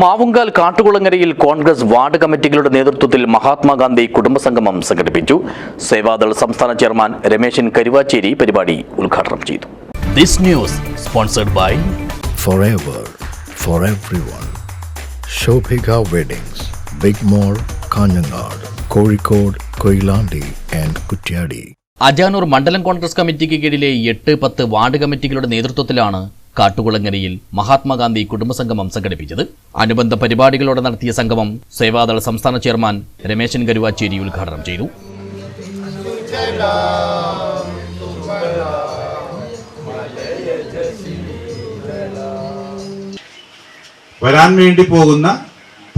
Mavungal കാട്ടുകുളങ്ങരയിൽ Congress ward കമ്മിറ്റികളുടെ നേതൃത്വത്തിൽ മഹാത്മാഗാന്ധി കുടുംബസംഗമം സംഘടിപ്പിച്ചു. സേവാദൾ സംസ്ഥാന ചെയർമാൻ രമേശൻ കരുവാച്ചേരി പരിപാടി ഉദ്ഘാടനം ചെയ്തു. This news sponsored by Forever for everyone. Shobhika Weddings, Big Mall, Kanjangad, Kozhikode, Koilandi and Kutyadi. Ajanur മണ്ഡലം കോൺഗ്രസ് കമ്മിറ്റിക്ക് കീഴിലെ 8-10 വാർഡ് കമ്മിറ്റികളുടെ നേതൃത്വത്തിലാണ് കാട്ടുകുളങ്ങരയിൽ മഹാത്മാഗാന്ധി കുടുംബസംഗമം സംഘടിപ്പിച്ചത്. അനുബന്ധ പരിപാടികളോടെ നടത്തിയ സംഗമം സേവാദൾ സംസ്ഥാന ചെയർമാൻ രമേശൻ കരുവാച്ചേരി ഉദ്ഘാടനം ചെയ്തു. വരാൻ വേണ്ടി പോകുന്ന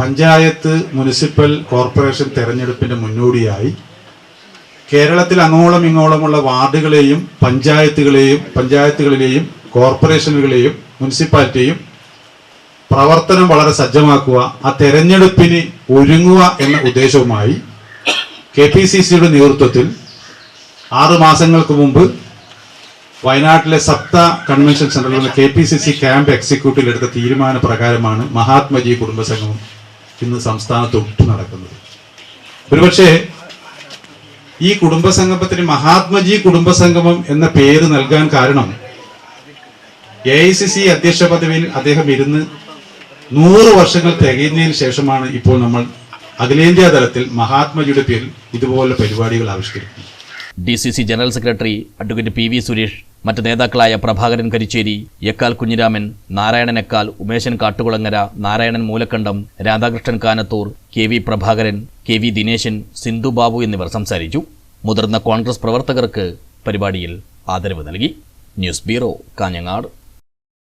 പഞ്ചായത്ത്, മുനിസിപ്പൽ, കോർപ്പറേഷൻ തെരഞ്ഞെടുപ്പിന്റെ മുന്നോടിയായി കേരളത്തിൽ അങ്ങോളം ഇങ്ങോളമുള്ള വാർഡുകളെയും പഞ്ചായത്തുകളിലെയും കോർപ്പറേഷനുകളെയും മുനിസിപ്പാലിറ്റിയും പ്രവർത്തനം വളരെ സജ്ജമാക്കുക, ആ തെരഞ്ഞെടുപ്പിന് ഒരുങ്ങുക എന്ന ഉദ്ദേശവുമായി KPCCയുടെ നേതൃത്വത്തിൽ 6 മാസങ്ങൾക്ക് മുമ്പ് വയനാട്ടിലെ സപ്ത കൺവെൻഷൻ സെന്ററിൽ KPCC ക്യാമ്പ് എക്സിക്യൂട്ടീവിൽ എടുത്ത തീരുമാന പ്രകാരമാണ് മഹാത്മജി കുടുംബസംഗമം ഇന്ന് സംസ്ഥാനത്തൊട്ട് നടക്കുന്നത്. ഒരുപക്ഷെ ഈ കുടുംബസംഗമത്തിന് മഹാത്മജി കുടുംബസംഗമം എന്ന പേര് നൽകാൻ കാരണം AICC അധ്യക്ഷ പദവിയിൽ അദ്ദേഹം ഇരുന്ന് 100 വർഷങ്ങൾ തികയുന്നതിന് ശേഷമാണ് ഇപ്പോൾ നമ്മൾ അഖിലേന്ത്യാ തലത്തിൽ മഹാത്മജിയുടെ പേരിൽ ഇതുപോലുള്ള പരിപാടികൾ ആവിഷ്കരിക്കുന്നത്. DCC general secretary advocate PV Suresh, മറ്റ് നേതാക്കളായ പ്രഭാകരൻ കരിച്ചേരി, എക്കാൽ കുഞ്ഞിരാമൻ, നാരായണൻ എക്കാൽ, ഉമേശൻ കാട്ടുകുളങ്ങര, നാരായണൻ മൂലക്കണ്ടം, രാധാകൃഷ്ണൻ കാനത്തൂർ, KV പ്രഭാകരൻ, KV ദിനേശൻ, സിന്ധു ബാബു എന്നിവർ സംസാരിച്ചു. മുതിർന്ന കോൺഗ്രസ് പ്രവർത്തകർക്ക് പരിപാടിയിൽ ആദരവ് നൽകി. News bureau, Kanhangad.